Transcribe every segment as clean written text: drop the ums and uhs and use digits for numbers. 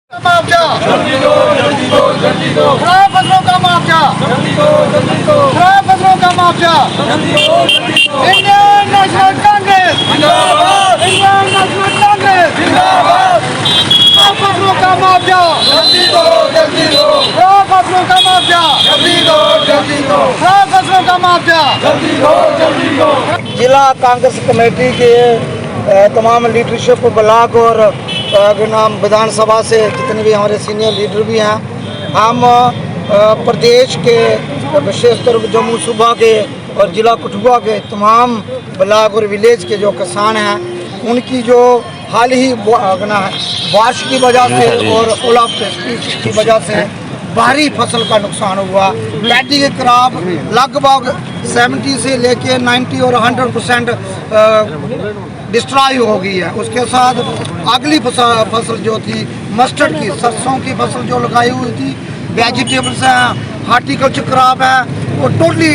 मुआवजा जल्दी दो, जल्दी दो, जल्दी दो। खराब फसलों का मुआवजा जल्दी दो, जल्दी दो। खराब फसलों का मुआवजा जल्दी दो, जल्दी दो। इंडियन नेशनल कांग्रेस जिंदाबाद, इंडियन नेशनल कांग्रेस जिंदाबाद। खराब फसलों का मुआवजा जल्दी दो, जल्दी दो। खराब फसलों का मुआवजा जल्दी दो, जल्दी दो। खराब फसलों का मुआवजा जल्दी दो, जल्दी दो। जिला कांग्रेस कमेटी के तमाम लीडरशिप ब्लॉक और नाम विधानसभा से जितने भी हमारे सीनियर लीडर भी हैं, हम प्रदेश के विशेषकर जम्मू सूबा के और ज़िला कठुआ के तमाम ब्लॉक और विलेज के जो किसान हैं, उनकी जो हाल ही बारिश की वजह से और ओलावृष्टि की वजह से भारी फसल का नुकसान हुआ। पैडी के क्रॉप लगभग 70 से लेके 90 और 100% डिस्ट्रॉय हो गई है। उसके साथ अगली फसल जो थी मस्टर्ड की, सरसों की फसल जो लगाई हुई थी, वेजिटेबल्स हैं, हार्टिकल्चर क्रॉप है, वो टोटली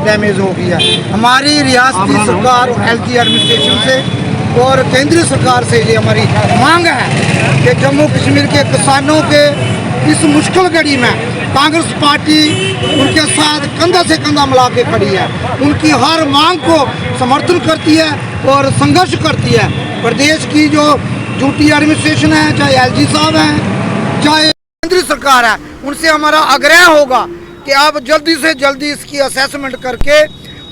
डैमेज हो गई है। हमारी रियासती सरकार LG एडमिनिस्ट्रेशन से और केंद्रीय सरकार से ये हमारी मांग है कि जम्मू कश्मीर के किसानों के इस मुश्किल घड़ी में कांग्रेस पार्टी उनके साथ कंधा से कंधा मिला के खड़ी है, उनकी हर मांग को समर्थन करती है और संघर्ष करती है। प्रदेश की जो ड्यूटी एडमिनिस्ट्रेशन है, चाहे LG साहब हैं, चाहे केंद्रीय सरकार है, उनसे हमारा आग्रह होगा कि आप जल्दी से जल्दी इसकी असेसमेंट करके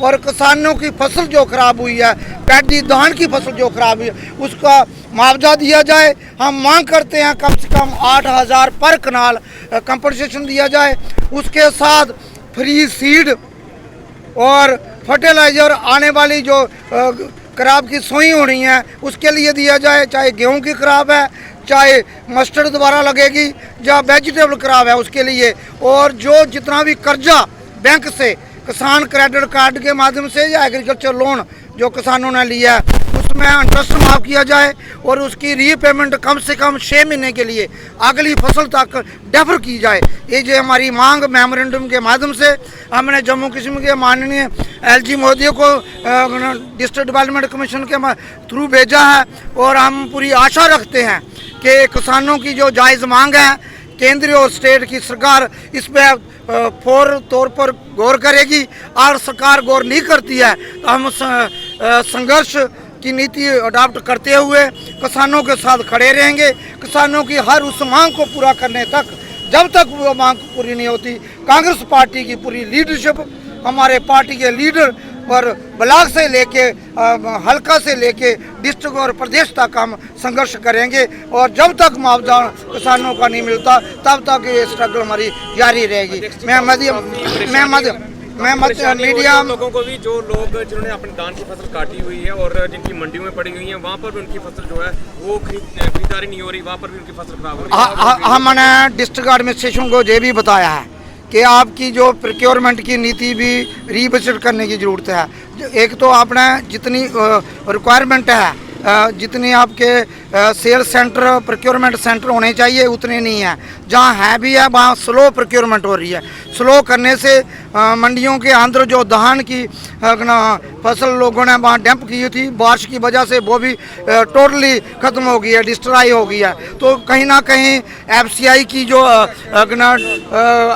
और किसानों की फसल जो खराब हुई है, पैडी धान की फसल जो खराब हुई है, उसका मुआवजा दिया जाए। हम मांग करते हैं कम से कम 8,000 पर कनाल कंपनसेशन दिया जाए। उसके साथ फ्री सीड और फर्टिलाइज़र आने वाली जो क्रॉप की सोई हो रही हैं उसके लिए दिया जाए, चाहे गेहूं की क्रॉप है, चाहे मस्टर्ड दोबारा लगेगी, या वेजिटेबल क्रॉप है उसके लिए। और जो जितना भी कर्जा बैंक से किसान क्रेडिट कार्ड के माध्यम से या एग्रीकल्चर लोन जो किसानों ने लिया है उसमें इंटरेस्ट माफ़ किया जाए और उसकी रीपेमेंट कम से कम 6 महीने के लिए अगली फसल तक डेफर की जाए। ये जो हमारी मांग मेमोरेंडम के माध्यम से हमने जम्मू कश्मीर के माननीय LG महोदय को डिस्ट्रिक्ट डेवलपमेंट कमीशन के थ्रू भेजा है और हम पूरी आशा रखते हैं कि किसानों की जो जायज़ मांग है केंद्रीय और स्टेट की सरकार इस पर फौर तौर पर गौर करेगी, और सरकार गौर नहीं करती है तो हम संघर्ष की नीति अडॉप्ट करते हुए किसानों के साथ खड़े रहेंगे। किसानों की हर उस मांग को पूरा करने तक, जब तक वो मांग पूरी नहीं होती, कांग्रेस पार्टी की पूरी लीडरशिप, हमारे पार्टी के लीडर और ब्लॉक से लेके हल्का से लेके डिस्ट्रिक्ट और प्रदेश तक हम संघर्ष करेंगे। और जब तक मुआवजा किसानों का नहीं मिलता तब तक ये स्ट्रगल हमारी जारी रहेगी। मैं मीडिया लोगों को भी, जो लोग जिन्होंने अपनी धान की फसल काटी हुई है और जिनकी मंडियों में पड़ी हुई है, वहाँ पर भी उनकी फसल जो है वो खरीदारी नहीं हो रही, वहाँ पर भी उनकी फसल खराब हो रही है। हमने डिस्ट्रिक्ट एडमिनिस्ट्रेशन को ये भी बताया है कि आपकी जो प्रोक्योरमेंट की नीति भी रिविजिट करने की ज़रूरत है। एक तो आपने जितनी रिक्वायरमेंट है, जितनी आपके सेल सेंटर, प्रोक्योरमेंट सेंटर होने चाहिए उतने नहीं है। जहाँ है भी है वहाँ स्लो प्रोक्योरमेंट हो रही है। स्लो करने से मंडियों के अंदर जो धान की फसल लोगों ने वहाँ डंप की थी, बारिश की वजह से वो भी टोटली ख़त्म हो गई है, डिस्ट्रॉय हो गई है। तो कहीं ना कहीं FCI की जो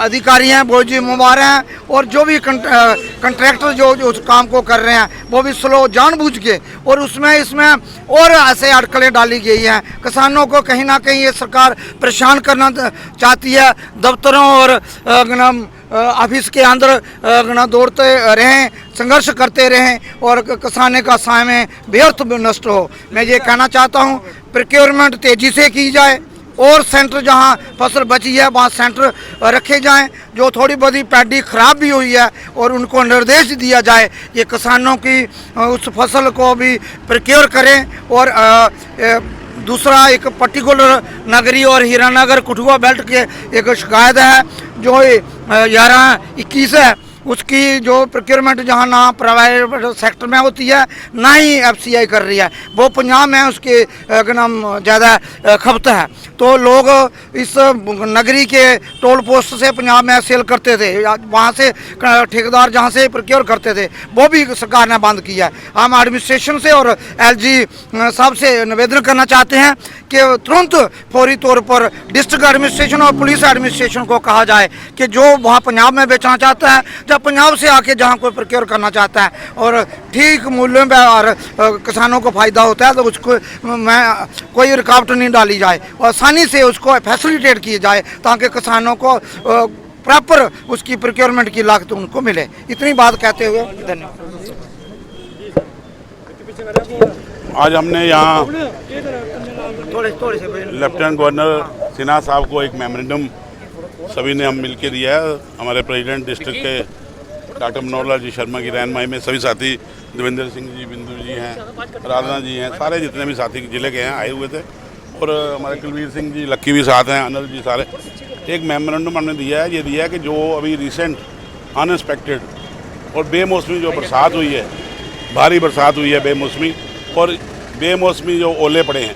अधिकारी हैं वो जिम्मेवार हैं, और जो भी कंट्रैक्टर जो उस काम को कर रहे हैं वो भी स्लो जानबूझ के, और इसमें और ऐसे अटकलें डाली गई हैं। किसानों को कहीं ना कहीं ये सरकार परेशान करना चाहती है। दफ्तरों और ऑफिस के अंदर दौड़ते रहें, संघर्ष करते रहें और किसानों का समय व्यर्थ नष्ट हो। मैं ये कहना चाहता हूँ प्रोक्योरमेंट तेज़ी से की जाए और सेंटर जहाँ फसल बची है वहाँ सेंटर रखे जाएं। जो थोड़ी बहुत पैडी ख़राब भी हुई है और उनको निर्देश दिया जाए ये किसानों की उस फसल को भी प्रोक्योर करें। और दूसरा एक पर्टिकुलर नगरी और हीरानगर कठुआ बेल्ट के एक शिकायत है जो 11-21 है, उसकी जो प्रोक्योरमेंट जहाँ ना प्राइवेट सेक्टर में होती है ना ही FCI कर रही है, वो पंजाब में उसके नाम ज़्यादा खपत है। तो लोग इस नगरी के टोल पोस्ट से पंजाब में सेल करते थे, वहाँ से ठेकेदार जहाँ से प्रोक्योर करते थे वो भी सरकार ने बंद किया है। हम एडमिनिस्ट्रेशन से और LG साहब से निवेदन करना चाहते हैं कि तुरंत फौरी तौर पर डिस्ट्रिक्ट एडमिनिस्ट्रेशन और पुलिस एडमिनिस्ट्रेशन को कहा जाए कि जो वहाँ पंजाब में बेचना चाहता है या पंजाब से आके जहाँ कोई प्रोक्योर करना चाहता है और ठीक मूल्यों में और किसानों को फ़ायदा होता है तो उसको मैं कोई रुकावट नहीं डाली जाए और आसानी से उसको फैसिलिटेट किया जाए ताकि किसानों को प्रॉपर उसकी प्रोक्योरमेंट की लागत उनको मिले। इतनी बात कहते हुए धन्यवाद। आज हमने यहाँ थोड़े से लेफ्टिनेंट गवर्नर सिन्हा साहब को एक मेमोरेंडम सभी ने हम मिलकर दिया है। हमारे प्रेसिडेंट डिस्ट्रिक्ट के डॉक्टर मनोहर जी शर्मा की रहनुमाई में सभी साथी देवेंद्र सिंह जी, बिंदु जी हैं, राधा जी हैं, सारे जितने भी साथी जिले के हैं आए हुए थे और हमारे कुलवीर सिंह जी लक्की भी साथ हैं, अनिल जी सारे। एक मेमोरेंडम हमने दिया है, ये दिया है कि जो अभी रिसेंट अनएक्सपेक्टेड और बेमौसमी जो बरसात हुई है, भारी बरसात हुई है बेमौसमी, और बेमौसमी जो ओले पड़े हैं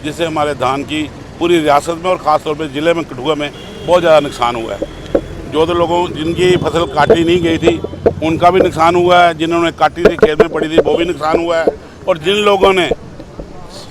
जिससे हमारे धान की पूरी रियासत में और ख़ास तौर पे ज़िले में कठुआ में बहुत ज़्यादा नुकसान हुआ है। जो तो लोगों जिनकी फसल काटी नहीं गई थी उनका भी नुकसान हुआ है, जिन्होंने काटी थी खेत में पड़ी थी वो भी नुकसान हुआ है, और जिन लोगों ने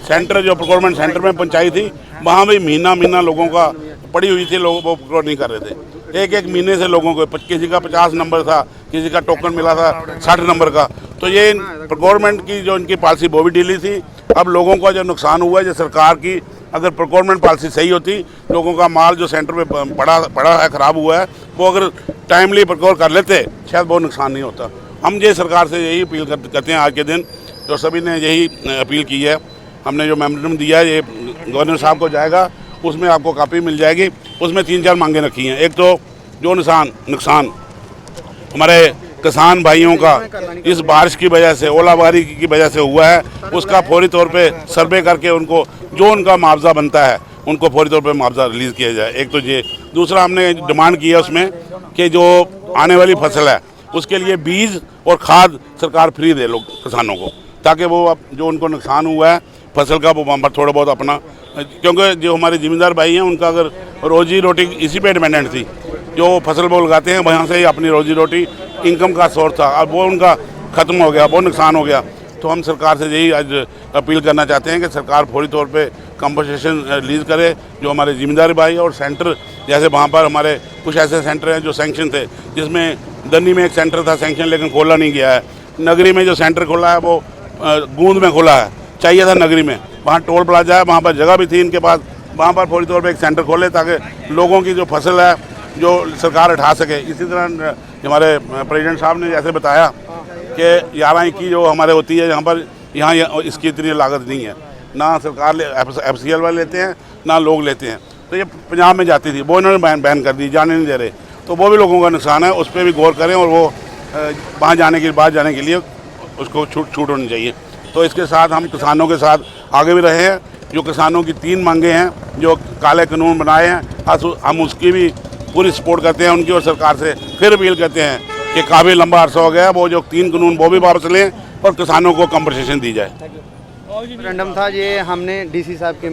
सेंटर जो प्रोक्योरमेंट सेंटर में पहुँचाई थी वहाँ भी महीना लोगों का पड़ी हुई थी, लोग वो प्रोक्योर नहीं कर रहे थे। एक महीने से लोगों को किसी का 50 नंबर था, किसी का टोकन मिला था 60 नंबर का। तो ये प्रोक्योरमेंट की जो इनकी पॉलिसी वो भी ढीली थी। अब लोगों का जो नुकसान हुआ है, जो सरकार की अगर प्रोक्योरमेंट पॉलिसी सही होती, लोगों का माल जो सेंटर में पड़ा है ख़राब हुआ है वो अगर टाइमली प्रोक्योर कर लेते शायद बहुत नुकसान नहीं होता। हम ये सरकार से यही अपील करते हैं आज के दिन, जो सभी ने यही अपील की है। हमने जो मेमोरेंडम दिया है ये गवर्नर साहब को जाएगा, उसमें आपको कापी मिल जाएगी। उसमें 3-4 मांगे रखी हैं। एक तो जो नुकसान हमारे किसान भाइयों का इस बारिश की वजह से, ओलाबारी की वजह से हुआ है, उसका फौरी तौर पे सर्वे करके उनको जो उनका मुआवजा बनता है उनको फौरी तौर पे मुआवजा रिलीज़ किया जाए। एक तो ये। दूसरा हमने डिमांड की है उसमें कि जो आने वाली फसल है उसके लिए बीज और खाद सरकार फ्री दे लोग किसानों को, ताकि वो अब जो उनको नुकसान हुआ है फसल का वो वहाँ पर थोड़ा बहुत अपना, क्योंकि जो हमारे ज़िम्मेदार भाई हैं उनका अगर रोजी रोटी इसी पे डिपेंडेंट थी, जो फसल वो लगाते हैं वहाँ से ही अपनी रोजी रोटी इनकम का सोर्स था, अब वो उनका ख़त्म हो गया, बहुत नुकसान हो गया। तो हम सरकार से यही आज अपील करना चाहते हैं कि सरकार फौरी तौर पे कंपनसेशन रिलीज़ करे। जो हमारे ज़िम्मेदार भाई और सेंटर, जैसे वहाँ पर हमारे कुछ ऐसे सेंटर हैं जो सैंक्शन थे, जिसमें दन्नी में एक सेंटर था सैंक्शन लेकिन खोला नहीं गया है। नगरी में जो सेंटर खोला है वो गूंद में खोला है, चाहिए था नगरी में, वहाँ टोल प्लाजा है, वहाँ पर जगह भी थी इनके पास, वहाँ पर फौरी तौर पे एक सेंटर खोले ताकि लोगों की जो फसल है जो सरकार उठा सके। इसी तरह हमारे प्रेसिडेंट साहब ने जैसे बताया कि 11-21 जो हमारे होती है यहाँ इसकी इतनी लागत नहीं है, ना सरकार FCL वाले लेते हैं ना लोग लेते हैं। तो ये पंजाब में जाती थी, वो इन्होंने बैन कर दी, जाने नहीं दे रहे। तो वो भी लोगों का नुकसान है, उस पर भी गौर करें और वो वहाँ जाने के लिए उसको छूट होनी चाहिए। तो इसके साथ हम किसानों के साथ आगे भी रहे हैं। जो किसानों की 3 मांगे हैं, जो काले कानून बनाए हैं, हम उसकी भी पूरी सपोर्ट करते हैं उनकी, और सरकार से फिर अपील करते हैं कि काफ़ी लंबा अर्सा हो गया, वो जो 3 कानून वो भी वापस लें और किसानों को कंपनसेशन दी जाए। रेफरेंडम था ये, हमने DC साहब के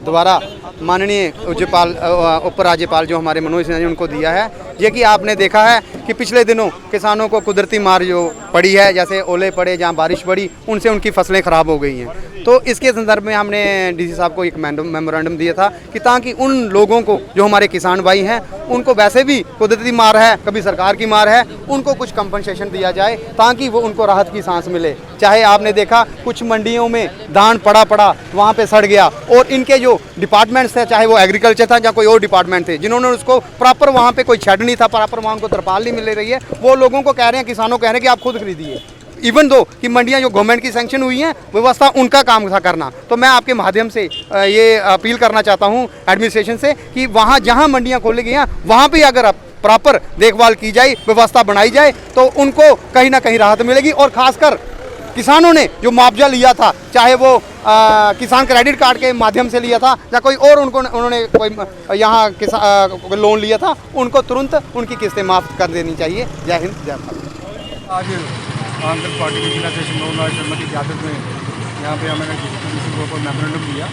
द्वारा माननीय उप राज्यपाल जो हमारे मनोज सिन्हा जी उनको दिया है। ये कि आपने देखा है कि पिछले दिनों किसानों को कुदरती मार जो पड़ी है, जैसे ओले पड़े, जहाँ बारिश पड़ी, उनसे उनकी फसलें ख़राब हो गई हैं। तो इसके संदर्भ में हमने DC साहब को एक मेमोरेंडम दिया था कि ताकि उन लोगों को जो हमारे किसान भाई हैं उनको वैसे भी कुदरती मार है, कभी सरकार की मार है, उनको कुछ कंपनसेशन दिया जाए ताकि वो उनको राहत की सांस मिले। चाहे आपने देखा कुछ मंडियों में धान पड़ा वहाँ पे सड़ गया, और इनके जो डिपार्टमेंट्स थे, चाहे वो एग्रीकल्चर था या कोई और डिपार्टमेंट थे, जिन्होंने उसको प्रॉपर वहाँ पे कोई शेड नहीं था, प्रॉपर वहाँ उनको तरपाल नहीं मिल रही है, वो लोगों को कह रहे हैं, किसानों कह रहे हैं कि आप खुद खरीदिए। इवन दो कि मंडियां जो गवर्नमेंट की सैंक्शन हुई हैं, व्यवस्था उनका काम था करना। तो मैं आपके माध्यम से ये अपील करना चाहता हूं एडमिनिस्ट्रेशन से कि वहां जहां मंडियां खोली गई हैं वहां भी अगर प्रॉपर देखभाल की जाए, व्यवस्था बनाई जाए, तो उनको कहीं ना कहीं राहत मिलेगी। और खासकर किसानों ने जो मुआवजा लिया था, चाहे वो किसान क्रेडिट कार्ड के माध्यम से लिया था या कोई और उन्होंने कोई यहाँ लोन लिया था, उनको तुरंत उनकी किस्तें माफ़ कर देनी चाहिए। जय हिंद, जय भारत। आज कांग्रेस पार्टी के जिला अध्यक्ष मनोहर शर्मा की क़यादत में यहाँ पे हमने डीसी को ऊपर मेमोरेंडम दिया।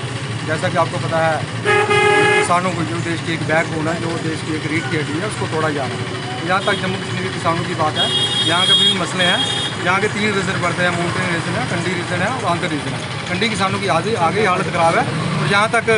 जैसा कि आपको पता है, किसानों को जो देश की एक बैकबोन है, जो देश की एक रीढ़ की हड्डी है, उसको तोड़ा जा रहा है। यहाँ तक जम्मू कश्मीर के किसानों की बात है, यहाँ के विभिन्न मसले हैं। यहाँ के 3 रीजन पड़ते हैं, माउंटेन रीजन है, कंडी रीजन है और आंध्र रीजन है। कंडी किसानों की आगे हालत ख़राब है और जहाँ तक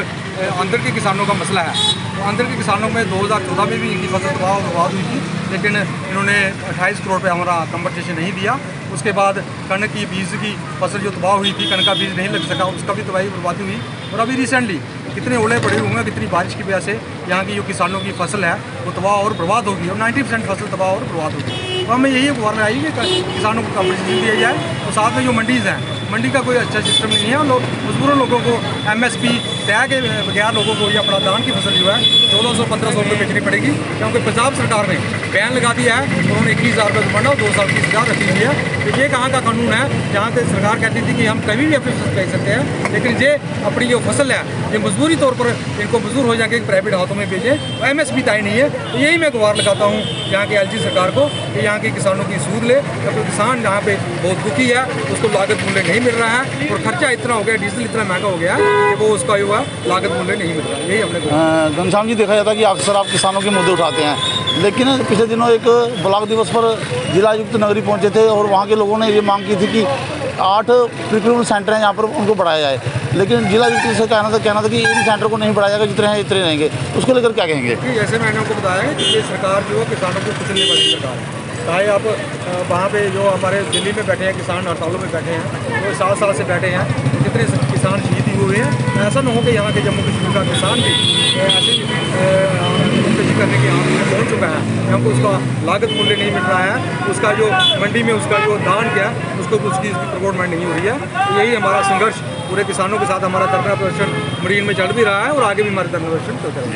अंदर के किसानों का मसला है, तो अंदर के किसानों में 2014 में भी इनकी फसल तबाह और बर्बाद हुई थी, लेकिन इन्होंने 28 करोड़ रुपये हमारा कंपनसेशन नहीं दिया। उसके बाद कणक की बीज की फसल जो तबाह हुई थी, कणक का बीज नहीं लग सका, उसका भी तबाही बर्बादी हुई। और अभी रिसेंटली कितने ओले पड़े हुए हैं, कितनी बारिश की वजह से यहाँ की जो किसानों की फसल है वो तबाह और बर्बाद होगी और 90% फसल तबाह और बर्बाद होगी। तो हमें यही गुहार में आई कि किसानों को कंपनसेशन दिया जाए और साथ में जो मंडीज़ हैं, मंडी का कोई अच्छा सिस्टम नहीं है और मजबूरों लोगों को MSP तय के बगैर लोगों को ये अपना धान की फसल जो है 1400-1500 रुपये बेचनी पड़ेगी, क्योंकि पंजाब सरकार ने बैन लगा दिया है। उन्होंने 21,000 रुपये जुर्माना और 2 साल की सजा रखी हुई है। तो ये कहाँ का कानून है, जहाँ से सरकार कहती थी कि हम कभी भी अपनी फसल बेच सकते हैं, लेकिन ये अपनी जो फसल है ये मजबूरी तौर पर इनको मजदूर हो जाके प्राइवेट हाथों में भेजें, तो MSP तय नहीं है। तो यही मैं गुहार लगाता हूँ यहाँ के LG सरकार को कि यहाँ के किसानों की सूद ले, क्योंकि किसान यहाँ पे बहुत दुखी है, उसको लागत मूल्य नहीं मिल रहा है और खर्चा इतना हो गया, डीजल इतना महंगा हो गया है कि वो उसका जो है लागत मूल्य नहीं मिल रहा है। यही हमने घनश्याम जी, देखा जाता है कि अक्सर आप किसानों के मुद्दे उठाते हैं, लेकिन पिछले दिनों एक ब्लॉक दिवस पर जिलायुक्त नगरी पहुंचे थे और वहां के लोगों ने ये मांग की थी कि 8 प्रिक्योरमेंट सेंटर हैं, यहाँ पर उनको बढ़ाया जाए, लेकिन जिलायुक्त से कहना था कि इन सेंटर को नहीं बढ़ाया जाएगा, जितने हैं इतने रहेंगे। उसको लेकर क्या कहेंगे? जैसे मैंने आपको बताया कि ये सरकार जो है किसानों को कुचलने वाली सरकार है। चाहे आप वहाँ पे जो हमारे दिल्ली में बैठे हैं किसान हड़तालों में बैठे हैं, वो 7 साल से बैठे हैं, कितने किसान शहीद हुए हैं। ऐसा ना हो कि यहाँ के जम्मू कश्मीर का किसान भी ऐसे खुदकुशी करने के हाथ में पहुँच चुका है, क्योंकि उसका लागत मूल्य नहीं मिल रहा है, उसका जो मंडी में उसका जो दान क्या उसको उसकी प्रमोटमेंट नहीं हो रही है। तो यही हमारा संघर्ष पूरे किसानों के साथ हमारा धरना प्रदर्शन मरीन में चल भी रहा है और आगे भी हमारे धरना प्रदर्शन चलता रहेगा।